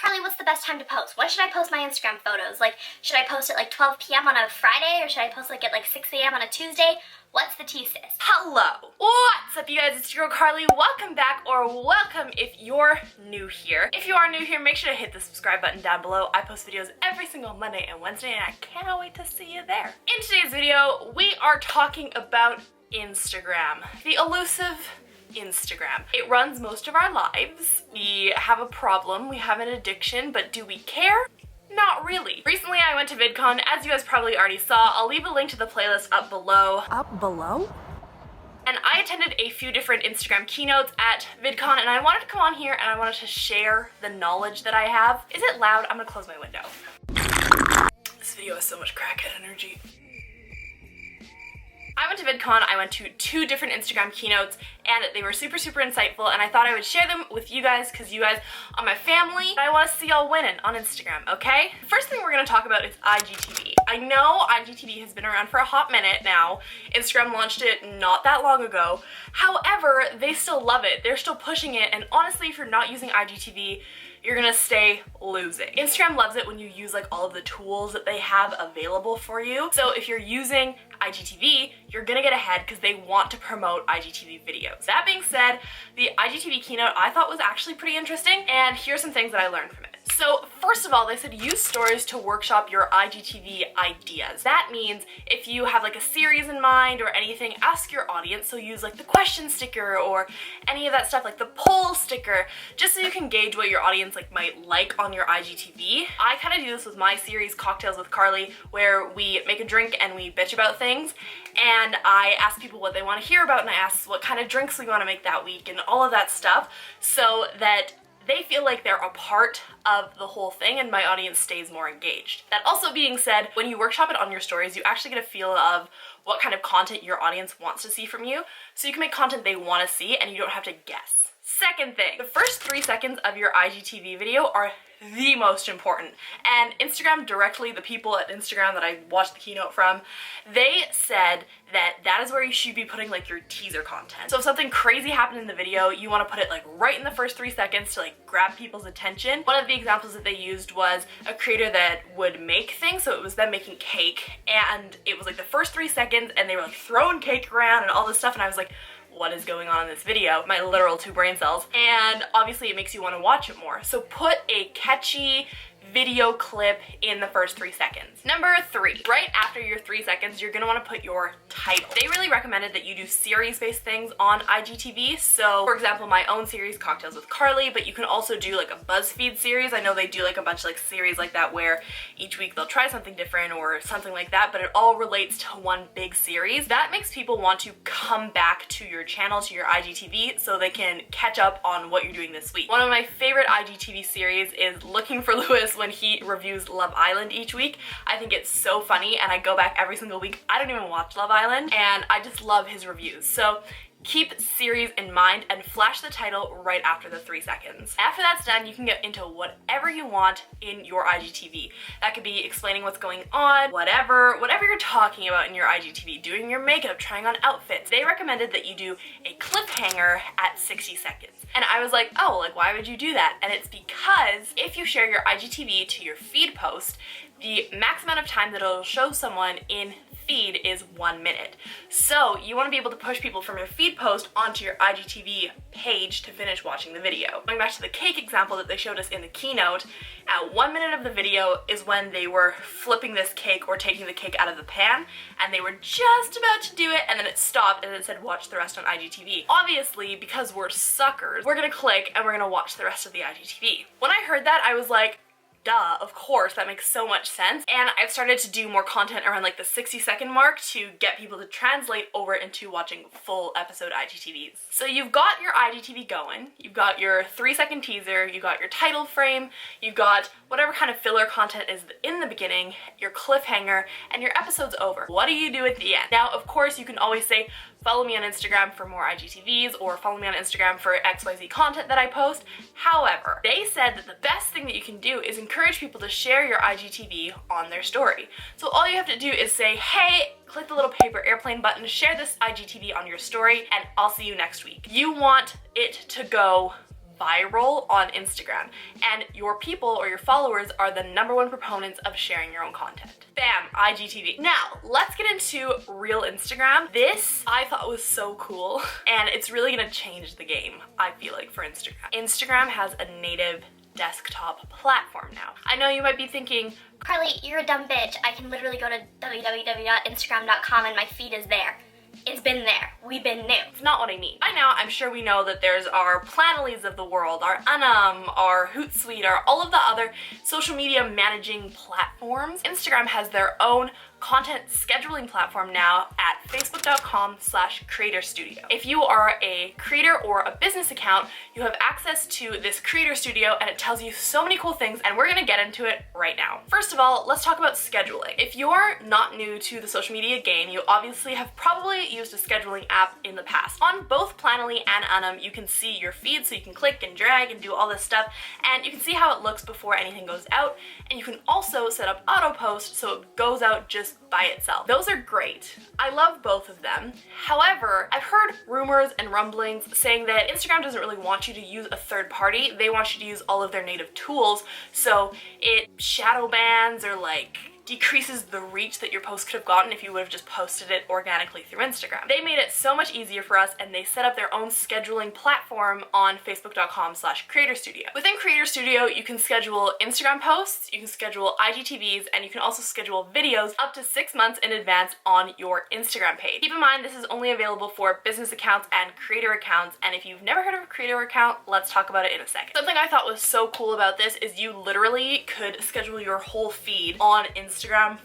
Carly, what's the best time to post? When should I post my Instagram photos? Like, should I post at like 12 p.m. on a Friday, or should I post like at like 6 a.m. on a Tuesday? What's the tea, sis? Hello! What's up, you guys? It's your girl Carly. Welcome back, or welcome if you're new here. If you are new here, make sure to hit the subscribe button down below. I post videos every single Monday and Wednesday, and I cannot wait to see you there. In today's video, we are talking about Instagram. The elusive Instagram. It runs most of our lives. We have a problem, we have an addiction, but do we care? Not really. Recently I went to VidCon, as you guys probably already saw. I'll leave a link to the playlist up below. Up below? And I attended a few different Instagram keynotes at VidCon, and I wanted to come on here and I wanted to share the knowledge that I have. Is it loud? I'm gonna close my window. This video has so much crackhead energy. I went to VidCon, I went to 2 different Instagram keynotes, and they were super insightful, and I thought I would share them with you guys because you guys are my family, and I want to see y'all winning on Instagram, okay? The first thing we're going to talk about is IGTV. I know IGTV has been around for a hot minute now. Instagram launched it not that long ago. However, they still love it. They're still pushing it, and honestly, if you're not using IGTV, you're gonna stay losing. Instagram loves it when you use like all of the tools that they have available for you. So if you're using IGTV, you're gonna get ahead because they want to promote IGTV videos. That being said, the IGTV keynote I thought was actually pretty interesting, and here's some things that I learned from it. So first of all, they said use stories to workshop your IGTV ideas. That means if you have like a series in mind or anything, ask your audience. So use like the question sticker or any of that stuff, like the poll sticker, just so you can gauge what your audience might like on your IGTV. I kind of do this with my series Cocktails with Carly, where we make a drink and we bitch about things, and I ask people what they want to hear about, and I ask what kind of drinks we want to make that week and all of that stuff, so that they feel like they're a part of the whole thing and my audience stays more engaged. That also being said, when you workshop it on your stories, you actually get a feel of what kind of content your audience wants to see from you, so you can make content they want to see and you don't have to guess. Second thing, the first 3 seconds of your IGTV video are the most important. And Instagram directly, the people at Instagram that I watched the keynote from, they said that that is where you should be putting like your teaser content. So if something crazy happened in the video, you want to put it like right in the first 3 seconds to like grab people's attention. One of the examples that they used was a creator that would make things, so it was them making cake, and it was like the first 3 seconds and they were like throwing cake around and all this stuff, and I was like, what is going on in this video? My literal 2 brain cells. And obviously it makes you want to watch it more. So put a catchy video clip in the first 3 seconds. Number 3, right after your 3 seconds, you're gonna want to put your title. They really recommended that you do series-based things on IGTV. So for example, my own series Cocktails with Carly, but you can also do like a BuzzFeed series. I know they do like a bunch of like series like that where each week they'll try something different or something like that, but it all relates to one big series. That makes people want to come back to your channel, to your IGTV, so they can catch up on what you're doing this week. One of my favorite IGTV series is Looking for Lewis, when he reviews Love Island each week. I think it's so funny and I go back every single week. I don't even watch Love Island and I just love his reviews. So keep series in mind and flash the title right after the 3 seconds. After that's done, you can get into whatever you want in your IGTV. That could be explaining what's going on, whatever you're talking about in your IGTV, doing your makeup, trying on outfits. They recommended that you do a cliffhanger at 60 seconds. And I was like, oh, like why would you do that? And it's because if you share your IGTV to your feed post, the max amount of time that it'll show someone in feed is 1 minute. So you want to be able to push people from your feed post onto your IGTV page to finish watching the video. Going back to the cake example that they showed us in the keynote, at 1 minute of the video is when they were flipping this cake or taking the cake out of the pan, and they were just about to do it, and then it stopped and it said watch the rest on IGTV. Obviously, because we're suckers, we're gonna click and we're gonna watch the rest of the IGTV. When I heard that, I was like, duh, of course, that makes so much sense. And I've started to do more content around like the 60-second mark to get people to translate over into watching full episode IGTVs. So you've got your IGTV going, you've got your 3-second teaser, you've got your title frame, you've got whatever kind of filler content is in the beginning, your cliffhanger, and your episode's over. What do you do at the end? Now, of course, you can always say, follow me on Instagram for more IGTVs, or follow me on Instagram for XYZ content that I post. However, they said that the best thing that you can do is encourage people to share your IGTV on their story. So all you have to do is say, hey, click the little paper airplane button, share this IGTV on your story, and I'll see you next week. You want it to go viral on Instagram, and your people or your followers are the #1 proponents of sharing your own content. Bam, IGTV. Now, let's get into real Instagram. This I thought was so cool, and it's really gonna change the game, I feel like, for Instagram. Instagram has a native desktop platform now. I know you might be thinking, Carly, you're a dumb bitch. I can literally go to www.instagram.com and my feed is there. It's been there. We've been new. it's not what I mean. By now, I'm sure we know that there's our Planoly's of the world, our our Hootsuite, all of the other social media managing platforms. Instagram has their own content scheduling platform now at facebook.com/creator studio. If you are a creator or a business account, you have access to this creator studio, and it tells you so many cool things, and we're gonna get into it right now. First of all, let's talk about scheduling. If you're not new to the social media game, you obviously have probably used a scheduling app in the past. On both Planoly and you can see your feed, so you can click and drag and do all this stuff, and you can see how it looks before anything goes out, and you can also set up auto post so it goes out just by itself. Those are great. I love both of them. However, I've heard rumors and rumblings saying that Instagram doesn't really want you to use a third party. They want you to use all of their native tools, so it shadow bans or like decreases the reach that your post could have gotten if you would have just posted it organically through Instagram. They made it so much easier for us, and they set up their own scheduling platform on facebook.com/creator studio. Within Creator Studio, you can schedule Instagram posts, you can schedule IGTVs, and you can also schedule videos up to 6 months in advance on your Instagram page. Keep in mind, this is only available for business accounts and creator accounts, and if you've never heard of a creator account, let's talk about it in a second. Something I thought was so cool about this is you literally could schedule your whole feed on Instagram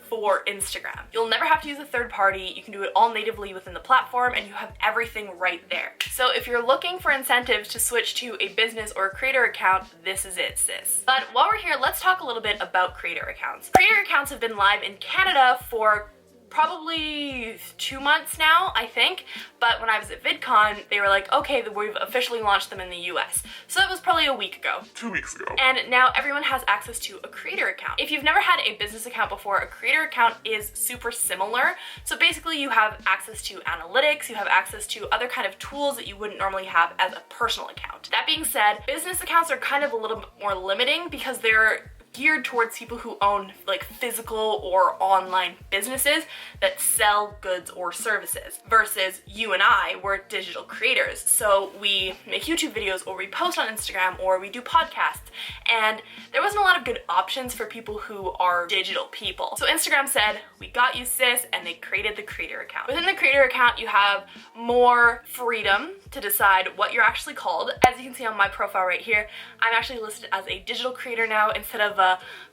for Instagram. You'll never have to use a third party. You can do it all natively within the platform, and you have everything right there. So if you're looking for incentives to switch to a business or a creator account, this is it, sis. But while we're here, let's talk a little bit about creator accounts. Creator accounts have been live in Canada for probably 2 months now, I think, but when I was at VidCon, they were like, okay, we've officially launched them in the US. So that was probably a week ago. 2 weeks ago. And now everyone has access to a creator account. If you've never had a business account before, a creator account is super similar. So basically you have access to analytics, you have access to other kind of tools that you wouldn't normally have as a personal account. That being said, business accounts are kind of a little bit more limiting because they're geared towards people who own like physical or online businesses that sell goods or services, versus you and I, we're digital creators. So we make YouTube videos, or we post on Instagram, or we do podcasts, and there wasn't a lot of good options for people who are digital people. So Instagram said, we got you, sis, and they created the creator account. Within the creator account, you have more freedom to decide what you're actually called. As you can see on my profile right here, I'm actually listed as a digital creator now instead of a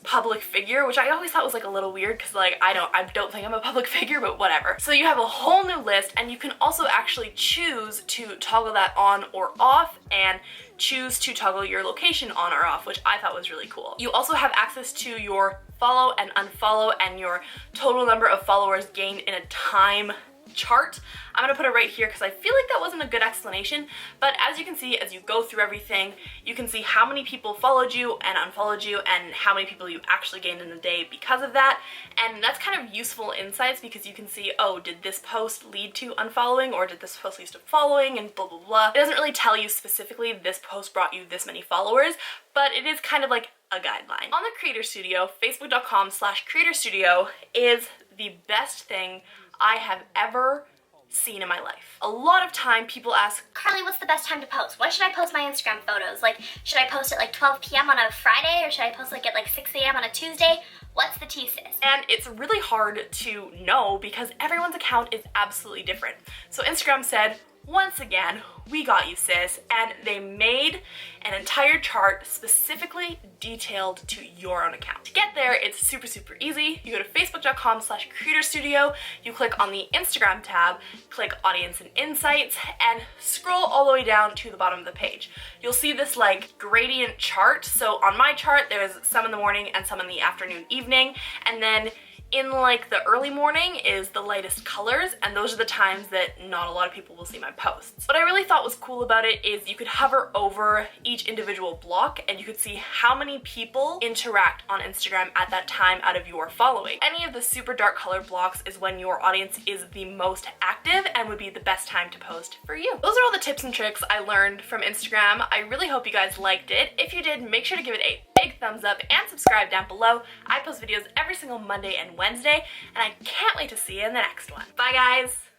public figure, which I always thought was like a little weird because like I don't think I'm a public figure, but whatever. So you have a whole new list, and you can also actually choose to toggle that on or off, and choose to toggle your location on or off, which I thought was really cool. You also have access to your follow and unfollow and your total number of followers gained in a time chart. I'm gonna put it right here because I feel like that wasn't a good explanation, but as you can see, as you go through everything, you can see how many people followed you and unfollowed you, and how many people you actually gained in a day because of that. And that's kind of useful insights because you can see, oh, did this post lead to unfollowing, or did this post lead to following, and blah blah blah. It doesn't really tell you specifically this post brought you this many followers, but it is kind of like a guideline. On the Creator Studio, facebook.com/creator studio is the best thing I have ever seen in my life. A lot of time people ask, Carly, what's the best time to post? When should I post my Instagram photos? Like, should I post at like 12 p.m. on a Friday, or should I post like at like 6 a.m. on a Tuesday? What's the tea, sis? and it's really hard to know because everyone's account is absolutely different. So Instagram said, once again, we got you, sis, and they made an entire chart specifically detailed to your own account. To get there, it's super easy. You go to facebook.com/creator studio, you click on the Instagram tab, click audience and insights, and scroll all the way down to the bottom of the page. You'll see this like gradient chart. So on my chart, there's some in the morning and some in the afternoon, evening, and then in like the early morning is the lightest colors, and those are the times that not a lot of people will see my posts. What I really thought was cool about it is you could hover over each individual block and you could see how many people interact on Instagram at that time out of your following. Any of the super dark color blocks is when your audience is the most active and would be the best time to post for you. Those are all the tips and tricks I learned from Instagram. I really hope you guys liked it. If you did, make sure to give it a big thumbs up and subscribe down below. I post videos every single Monday and Wednesday, and I can't wait to see you in the next one. Bye guys!